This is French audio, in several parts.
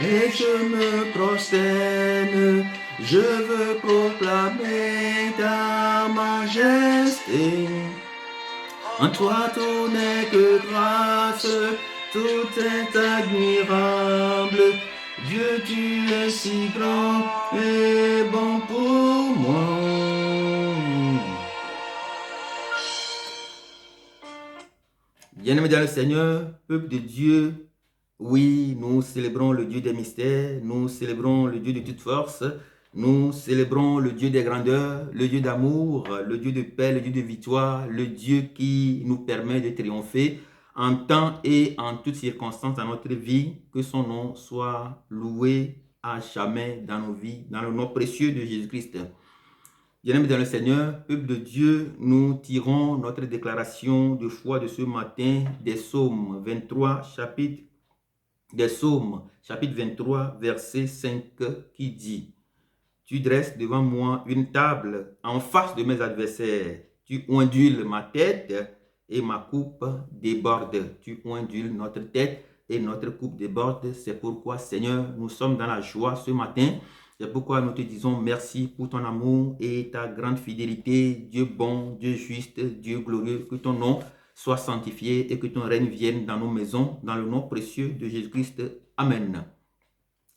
et je me prosterne. Je veux proclamer ta majesté. En toi tout n'est que grâce, tout est admirable. Dieu, tu es si grand et bon pour moi. Bien-aimés dans le Seigneur, peuple de Dieu, oui, nous célébrons le Dieu des mystères, nous célébrons le Dieu de toute force, nous célébrons le Dieu des grandeurs, le Dieu d'amour, le Dieu de paix, le Dieu de victoire, le Dieu qui nous permet de triompher en temps et en toutes circonstances dans notre vie. Que son nom soit loué à jamais dans nos vies, dans le nom précieux de Jésus-Christ. Bien-aimés dans le Seigneur, peuple de Dieu, nous tirons notre déclaration de foi de ce matin des Psaumes 23, chapitre 23, verset 5 qui dit: Tu dresses devant moi une table en face de mes adversaires. Tu ondules ma tête et ma coupe déborde. Tu ondules notre tête et notre coupe déborde. C'est pourquoi, Seigneur, nous sommes dans la joie ce matin. C'est pourquoi nous te disons merci pour ton amour et ta grande fidélité. Dieu bon, Dieu juste, Dieu glorieux, que ton nom soit sanctifié et que ton règne vienne dans nos maisons, dans le nom précieux de Jésus-Christ. Amen.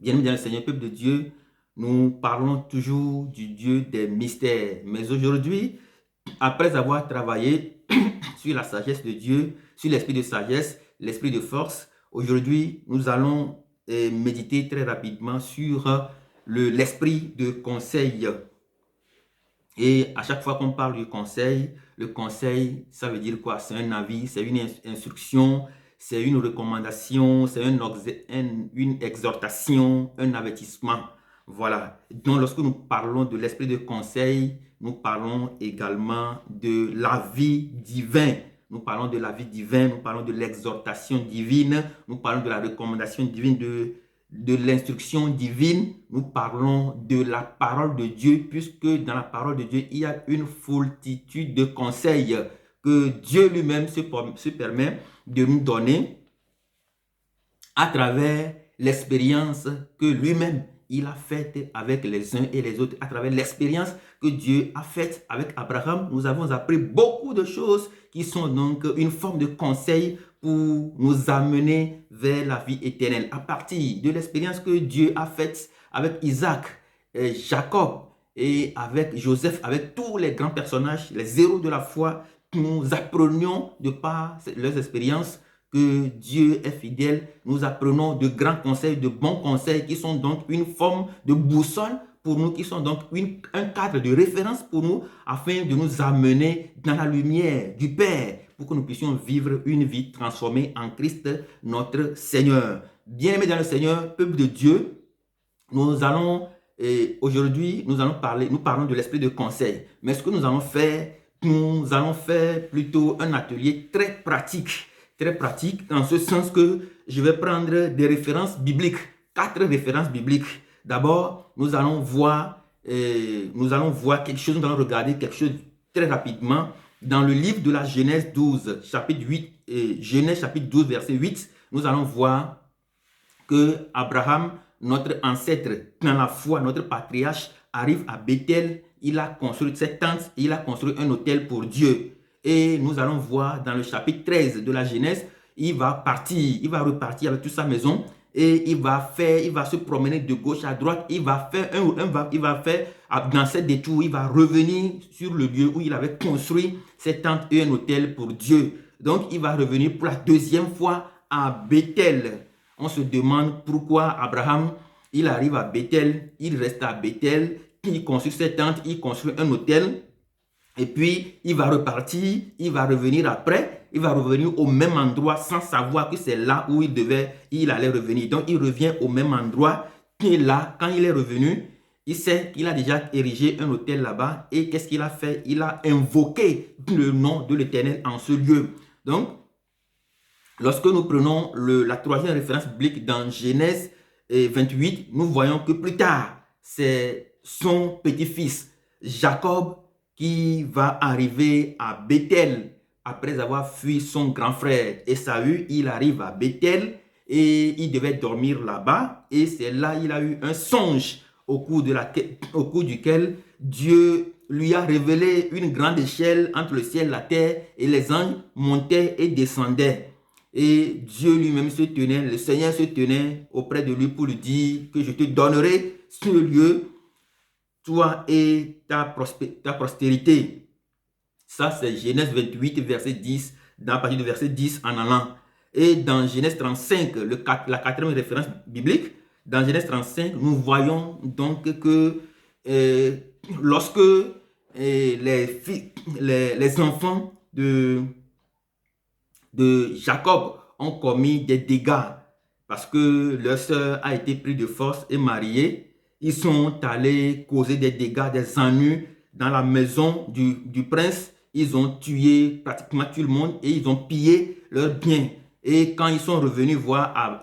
Bien-aimés dans le Seigneur, peuple de Dieu, nous parlons toujours du Dieu des mystères. Mais aujourd'hui, après avoir travaillé sur la sagesse de Dieu, sur l'esprit de sagesse, l'esprit de force, aujourd'hui, nous allons méditer très rapidement sur l'esprit de conseil. Et à chaque fois qu'on parle du conseil, le conseil, ça veut dire quoi? C'est un avis, c'est une instruction, c'est une recommandation, c'est une exhortation, un avertissement. Voilà. Donc, lorsque nous parlons de l'esprit de conseil, nous parlons également de l'avis divin. Nous parlons de l'avis divin, nous parlons de l'exhortation divine, nous parlons de la recommandation divine, de l'instruction divine, nous parlons de la parole de Dieu, puisque dans la parole de Dieu, il y a une foultitude de conseils que Dieu lui-même se permet de nous donner à travers l'expérience que lui-même il a faite avec les uns et les autres, à travers l'expérience que Dieu a faite avec Abraham. Nous avons appris beaucoup de choses qui sont donc une forme de conseil pour nous amener vers la vie éternelle. À partir de l'expérience que Dieu a faite avec Isaac, Jacob et avec Joseph, avec tous les grands personnages, les héros de la foi, nous apprenions de par leurs expériences que Dieu est fidèle. Nous apprenons de grands conseils, de bons conseils qui sont donc une forme de boussole pour nous, qui sont donc un cadre de référence pour nous afin de nous amener dans la lumière du Père pour que nous puissions vivre une vie transformée en Christ notre Seigneur. Bien-aimés dans le Seigneur, peuple de Dieu, nous allons aujourd'hui, nous parlons de l'esprit de conseil. Mais ce que nous allons faire plutôt un atelier très pratique dans ce sens que je vais prendre des références bibliques, 4 références bibliques. D'abord, nous allons voir quelque chose, nous allons regarder quelque chose très rapidement dans le livre de la Genèse 12, chapitre 8, Genèse chapitre 12, verset 8. Nous allons voir que Abraham, notre ancêtre dans la foi, notre patriarche, arrive à Bethel. Il a construit cette tente, il a construit un autel pour Dieu. Et nous allons voir dans le chapitre 13 de la Genèse, il va repartir avec toute sa maison et il va se promener de gauche à droite. Il va faire dans cette détour, il va revenir sur le lieu où il avait construit cette tente et un autel pour Dieu. Donc, il va revenir pour la deuxième fois à Bethel. On se demande pourquoi Abraham, il arrive à Bethel, il reste à Bethel, il construit cette tente, il construit un autel. Et puis, il va repartir, il va revenir après, il va revenir au même endroit sans savoir que c'est là où il allait revenir. Donc, il revient au même endroit. Et là, quand il est revenu, il sait qu'il a déjà érigé un autel là-bas. Et qu'est-ce qu'il a fait? Il a invoqué le nom de l'Éternel en ce lieu. Donc, lorsque nous prenons la troisième référence biblique dans Genèse 28, nous voyons que plus tard, c'est son petit-fils Jacob qui va arriver à Bethel après avoir fui son grand frère Ésaü. Il arrive à Bethel et il devait dormir là-bas. Et c'est là il a eu un songe au cours duquel Dieu lui a révélé une grande échelle entre le ciel et la terre, et les anges montaient et descendaient. Et Dieu lui-même se tenait, le Seigneur se tenait auprès de lui pour lui dire que je te donnerai ce lieu, toi et ta postérité. Ça, c'est Genèse 28, verset 10, à partir du verset 10 en allant. Et dans Genèse 35, la quatrième référence biblique, dans Genèse 35, nous voyons donc que lorsque les enfants de Jacob ont commis des dégâts parce que leur sœur a été prise de force et mariée, ils sont allés causer des dégâts, des ennuis dans la maison du prince. Ils ont tué pratiquement tout le monde et ils ont pillé leurs biens. Et quand ils sont revenus voir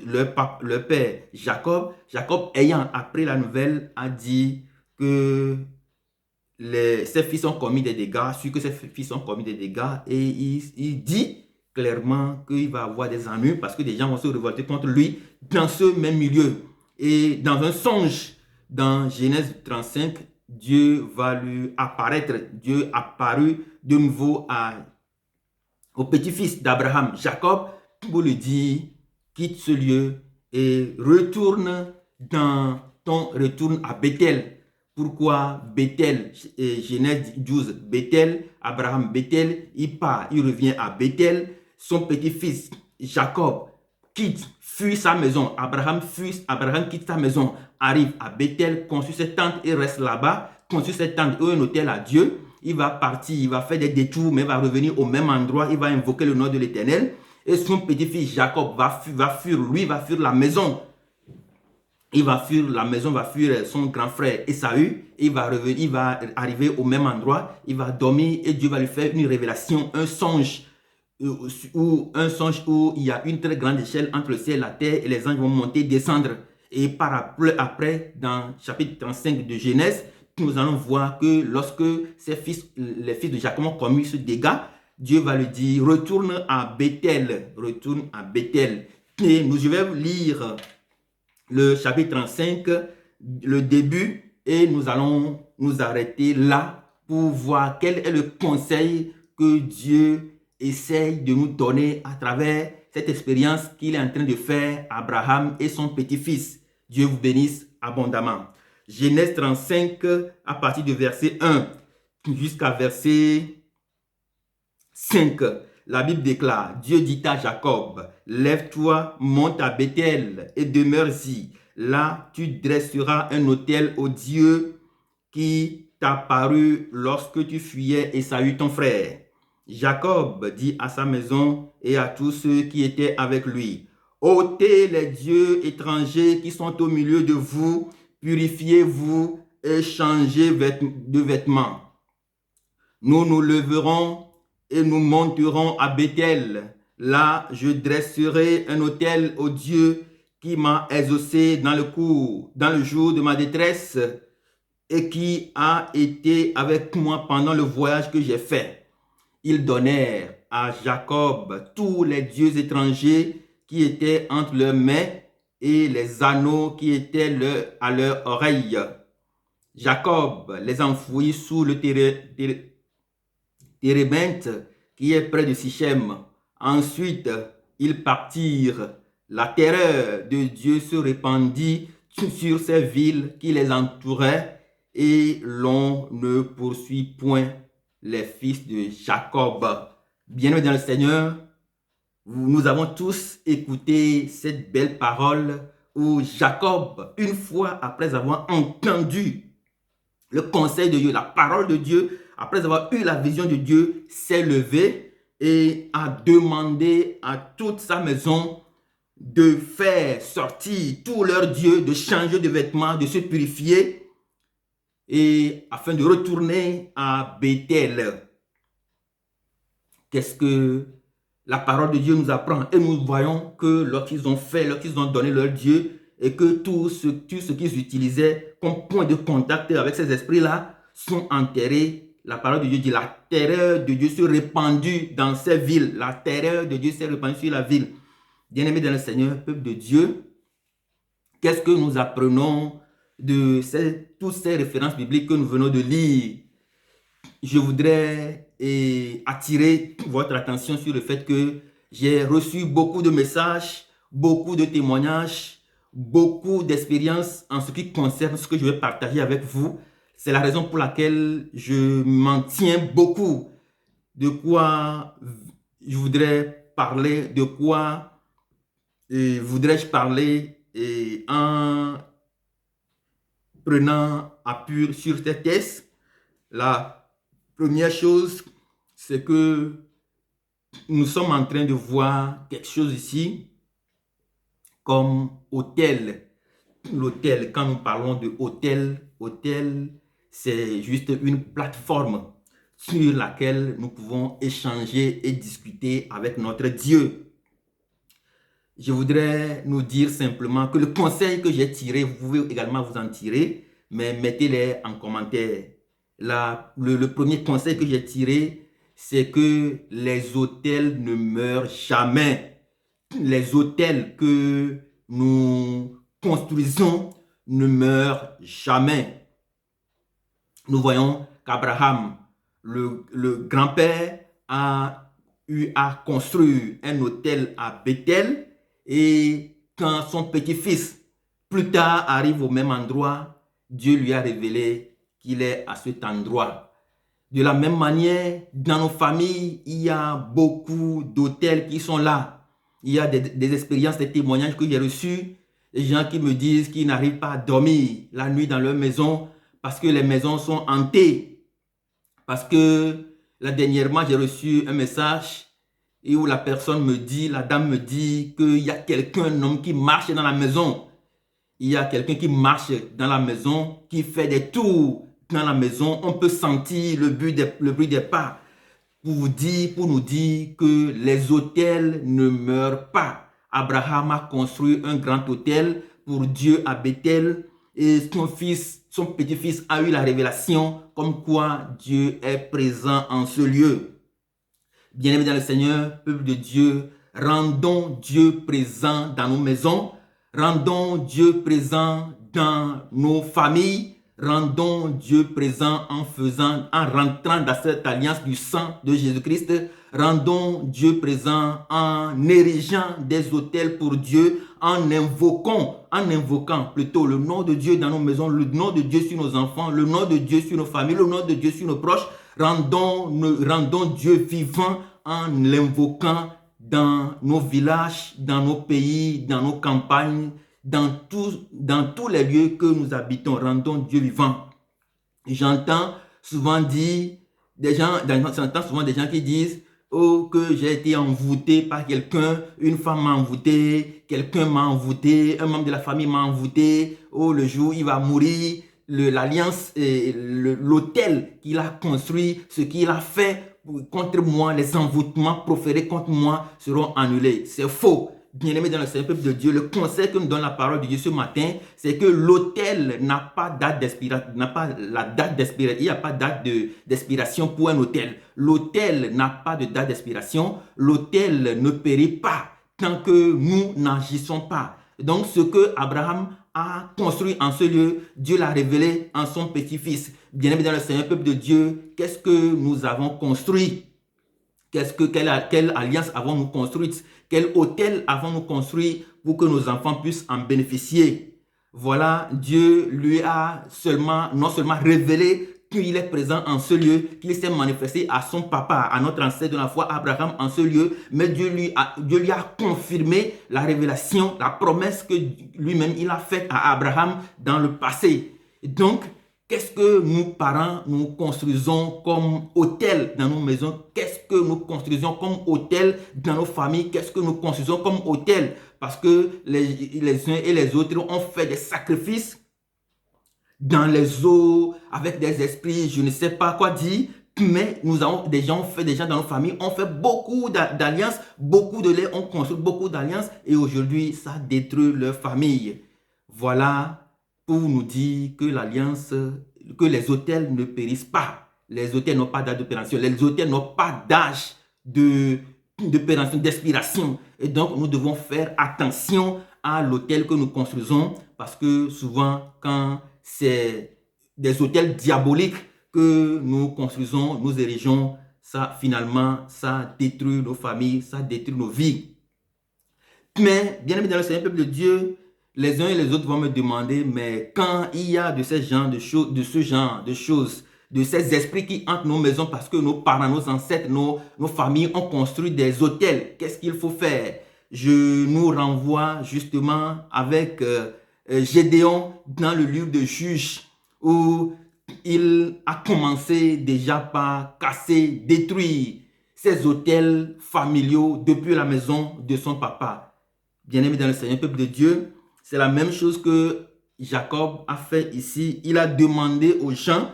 leur père Jacob, Jacob ayant appris la nouvelle a dit que ses fils ont commis des dégâts, sûr que ses fils ont commis des dégâts, et il dit clairement qu'il va avoir des ennuis parce que des gens vont se révolter contre lui dans ce même milieu. Et dans un songe, dans Genèse 35, Dieu va lui apparaître. Dieu apparut de nouveau au petit-fils d'Abraham, Jacob, pour lui dire, quitte ce lieu et retourne à Bethel. Pourquoi Bethel? Genèse 12, Bethel, Abraham, Bethel, il part, il revient à Bethel. Son petit-fils Jacob fuit sa maison. Abraham quitte sa maison, arrive à Bethel, construit cette tente et reste là-bas. Construit cette tente et un hôtel à Dieu. Il va partir, il va faire des détours, mais il va revenir au même endroit. Il va invoquer le nom de l'Éternel. Et son petit-fils Jacob va fuir la maison. Il va fuir la maison, va fuir son grand frère Esaü. Il va arriver au même endroit. Il va dormir et Dieu va lui faire une révélation, un songe où il y a une très grande échelle entre le ciel et la terre et les anges vont monter et descendre. Et par après, dans le chapitre 35 de Genèse, nous allons voir que lorsque les fils de Jacob ont commis ce dégât, Dieu va lui dire, retourne à Bethel. Et je vais lire le chapitre 35, le début, et nous allons nous arrêter là pour voir quel est le conseil que Dieu essaye de nous donner à travers cette expérience qu'il est en train de faire à Abraham et son petit-fils. Dieu vous bénisse abondamment. Genèse 35, à partir du verset 1 jusqu'à verset 5. La Bible déclare, Dieu dit à Jacob, lève-toi, monte à Bethel et demeure-y. Là, tu dresseras un autel au Dieu qui t'a paru lorsque tu fuyais Esaü ton frère. Jacob dit à sa maison et à tous ceux qui étaient avec lui, ôtez les dieux étrangers qui sont au milieu de vous, purifiez-vous et changez de vêtements. Nous nous leverons et nous monterons à Bethel. Là, je dresserai un autel au Dieu qui m'a exaucé dans le jour de ma détresse et qui a été avec moi pendant le voyage que j'ai fait. Ils donnèrent à Jacob tous les dieux étrangers qui étaient entre leurs mains et les anneaux qui étaient à leur oreille. Jacob les enfouit sous le térébinthe qui est près de Sichem. Ensuite, ils partirent. La terreur de Dieu se répandit sur ces villes qui les entouraient et l'on ne poursuit point les fils de Jacob. Bien-aimés dans le Seigneur, nous avons tous écouté cette belle parole où Jacob, une fois après avoir entendu le conseil de Dieu, la parole de Dieu, après avoir eu la vision de Dieu, s'est levé et a demandé à toute sa maison de faire sortir tous leurs dieux, de changer de vêtements, de se purifier et afin de retourner à Bethel. Qu'est-ce que la parole de Dieu nous apprend? Et nous voyons que lorsqu'ils ont donné leur Dieu et que tout ce qu'ils utilisaient comme point de contact avec ces esprits-là sont enterrés, la parole de Dieu dit la terreur de Dieu s'est répandue dans ces villes. La terreur de Dieu s'est répandue sur la ville. Bien-aimés dans le Seigneur, peuple de Dieu, qu'est-ce que nous apprenons de toutes ces références bibliques que nous venons de lire? Je voudrais attirer votre attention sur le fait que j'ai reçu beaucoup de messages, beaucoup de témoignages, beaucoup d'expériences en ce qui concerne ce que je vais partager avec vous. C'est la raison pour laquelle je m'en tiens beaucoup. De quoi je voudrais parler, de quoi voudrais-je parler en prenant appui sur ces textes. La première chose, c'est que nous sommes en train de voir quelque chose ici comme hôtel. L'hôtel, quand nous parlons de hôtel, c'est juste une plateforme sur laquelle nous pouvons échanger et discuter avec notre Dieu. Je voudrais nous dire simplement que le conseil que j'ai tiré, vous pouvez également vous en tirer, mais mettez-les en commentaire. Le premier conseil que j'ai tiré, c'est que les hôtels ne meurent jamais. Les hôtels que nous construisons ne meurent jamais. Nous voyons qu'Abraham, le grand-père, a eu à construire un hôtel à Bethel, et quand son petit-fils plus tard arrive au même endroit, Dieu lui a révélé qu'il est à cet endroit. De la même manière, dans nos familles, il y a beaucoup d'hôtels qui sont là. Il y a des expériences, des témoignages que j'ai reçus, des gens qui me disent qu'ils n'arrivent pas à dormir la nuit dans leur maison parce que les maisons sont hantées. Parce que là, dernièrement, j'ai reçu un message et où la personne me dit, la dame me dit qu'il y a quelqu'un, un homme qui marche dans la maison. Il y a quelqu'un qui marche dans la maison, qui fait des tours dans la maison. On peut sentir le bruit des pas. Pour nous dire que les hôtels ne meurent pas. Abraham a construit un grand hôtel pour Dieu à Bethel, et son petit-fils a eu la révélation comme quoi Dieu est présent en ce lieu. Bien-aimés dans le Seigneur, peuple de Dieu, rendons Dieu présent dans nos maisons, rendons Dieu présent dans nos familles, rendons Dieu présent en rentrant dans cette alliance du sang de Jésus-Christ, rendons Dieu présent en érigeant des autels pour Dieu, en invoquant plutôt le nom de Dieu dans nos maisons, le nom de Dieu sur nos enfants, le nom de Dieu sur nos familles, le nom de Dieu sur nos proches. Rendons Dieu vivant en l'invoquant dans nos villages, dans nos pays, dans nos campagnes, dans tous les lieux que nous habitons. Rendons Dieu vivant. J'entends souvent des gens qui disent: oh, que j'ai été envoûté par quelqu'un, une femme m'a envoûté, quelqu'un m'a envoûté, un membre de la famille m'a envoûté, oh, le jour où il va mourir, l'alliance, l'autel qu'il a construit, ce qu'il a fait contre moi, les envoûtements proférés contre moi seront annulés. C'est faux. Bien-aimés dans le Seigneur, peuple de Dieu, le conseil que nous donne la parole de Dieu ce matin, c'est que l'autel n'a pas date d'expiration, n'a pas la date d'expiration. Il n'y a pas date d'expiration pour un autel. L'autel n'a pas de date d'expiration. L'autel ne périt pas tant que nous n'agissons pas. Donc, ce que Abraham a construit en ce lieu, Dieu l'a révélé en son petit-fils. Bien-aimés dans le Seigneur, peuple de Dieu, qu'est-ce que nous avons construit? Quelle alliance avons-nous construite? Quel hôtel avons-nous construit pour que nos enfants puissent en bénéficier? Voilà, Dieu lui a non seulement révélé qu'il est présent en ce lieu, qu'il s'est manifesté à son papa, à notre ancêtre de la foi, Abraham, en ce lieu, mais Dieu lui a confirmé la révélation, la promesse que lui-même il a faite à Abraham dans le passé. Et donc, qu'est-ce que nous, parents, nous construisons comme hôtel dans nos maisons? Qu'est-ce que nous construisons comme hôtel dans nos familles? Qu'est-ce que nous construisons comme hôtel? Parce que les uns et les autres ont fait des sacrifices dans les eaux, avec des esprits, je ne sais pas quoi dire, mais nous avons déjà dans nos familles, on fait beaucoup d'alliances, beaucoup de lait, on construit beaucoup d'alliances, et aujourd'hui, ça détruit leur famille. Voilà pour nous dire que que les hôtels ne périssent pas. Les hôtels n'ont pas d'âge d'opération. Les hôtels n'ont pas d'âge de péremption, d'expiration. Et donc, nous devons faire attention à l'autel que nous construisons parce que souvent, quand c'est des autels diaboliques que nous construisons, nous érigeons, ça finalement, ça détruit nos familles, ça détruit nos vies. Mais, bien aimé dans le Seigneur, peuple de Dieu, les uns et les autres vont me demander, mais quand il y a de ce genre de choses, de ces esprits qui hantent nos maisons parce que nos parents, nos ancêtres, nos familles ont construit des autels, qu'est-ce qu'il faut faire? Je nous renvoie justement avec Gédéon dans le livre de Juges où il a commencé déjà par casser, détruire ces autels familiaux depuis la maison de son papa. Bien-aimé dans le Seigneur, peuple de Dieu, c'est la même chose que Jacob a fait ici. Il a demandé aux gens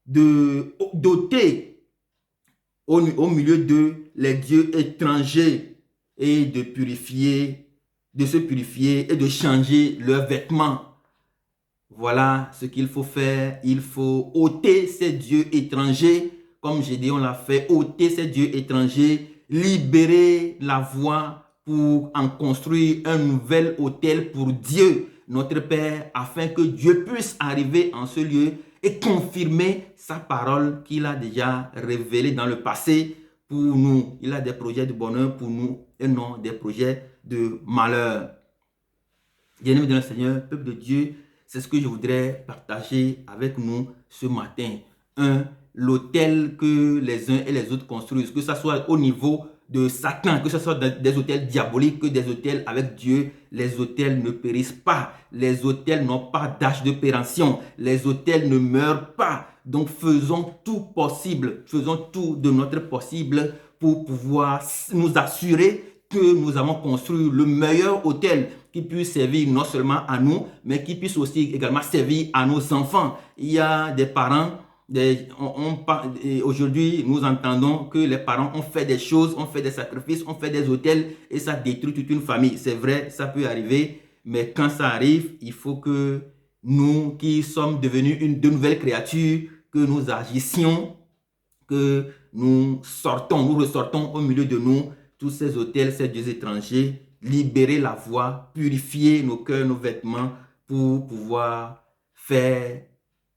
de doter au milieu d'eux les dieux étrangers et de se purifier et de changer leurs vêtements. Voilà ce qu'il faut faire. Il faut ôter ces dieux étrangers, comme Gédéon l'a fait, ôter ces dieux étrangers, libérer la voie pour en construire un nouvel autel pour Dieu, notre Père, afin que Dieu puisse arriver en ce lieu et confirmer sa parole qu'il a déjà révélée dans le passé pour nous. Il a des projets de bonheur pour nous et non des projets de malheur. Bien-aimés dans le Seigneur, peuple de Dieu, c'est ce que je voudrais partager avec nous ce matin. L'autel que les uns et les autres construisent, que ce soit au niveau de Satan, que ce soit des autels diaboliques, que des autels avec Dieu, les autels ne périssent pas. Les autels n'ont pas d'âge de péremption. Les autels ne meurent pas. Donc faisons tout possible, faisons tout de notre possible pour pouvoir nous assurer que nous avons construit le meilleur autel qui puisse servir non seulement à nous, mais qui puisse aussi également servir à nos enfants. Il y a des parents, aujourd'hui nous entendons que les parents ont fait des choses, ont fait des sacrifices, ont fait des autels et ça détruit toute une famille. C'est vrai, ça peut arriver, mais quand ça arrive, il faut que nous qui sommes devenus de nouvelles créatures, que nous agissions, que nous ressortons au milieu de nous tous ces autels, ces dieux étrangers, libérer la voie, purifier nos cœurs, nos vêtements pour pouvoir faire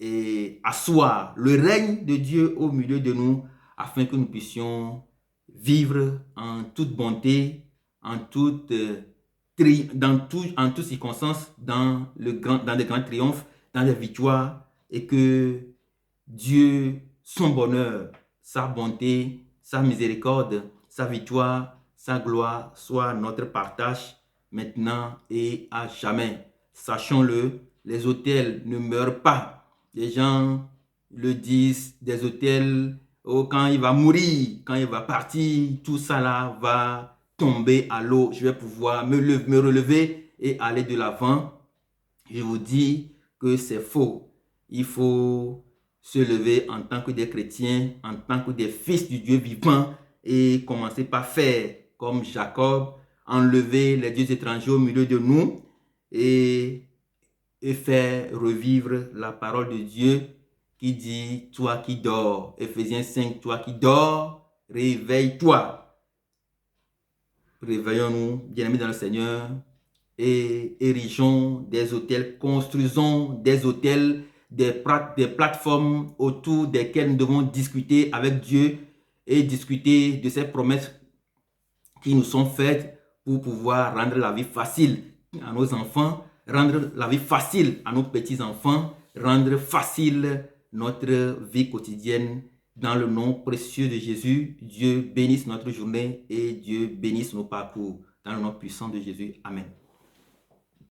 et asseoir le règne de Dieu au milieu de nous afin que nous puissions vivre en toute bonté, en toutes circonstances, dans des grands triomphes, dans des victoires et que Dieu, son bonheur, sa bonté, sa miséricorde, sa victoire, sa gloire soit notre partage maintenant et à jamais. Sachons-le, les autels ne meurent pas. Les gens le disent, des autels, oh, quand il va mourir, quand il va partir, tout ça là va tomber à l'eau. Je vais pouvoir me relever et aller de l'avant. Je vous dis que c'est faux. Il faut se lever en tant que des chrétiens, en tant que des fils du Dieu vivant et commencer par faire comme Jacob, enlever les dieux étrangers au milieu de nous et faire revivre la parole de Dieu qui dit, toi qui dors, Ephésiens 5, toi qui dors, réveille-toi. Réveillons-nous, bien-aimés dans le Seigneur, et érigeons des autels, construisons des autels, des plateformes autour desquelles nous devons discuter avec Dieu et discuter de ces promesses qui nous sont faites pour pouvoir rendre la vie facile à nos enfants, rendre la vie facile à nos petits-enfants, rendre facile notre vie quotidienne. Dans le nom précieux de Jésus, Dieu bénisse notre journée et Dieu bénisse nos parcours. Dans le nom puissant de Jésus. Amen.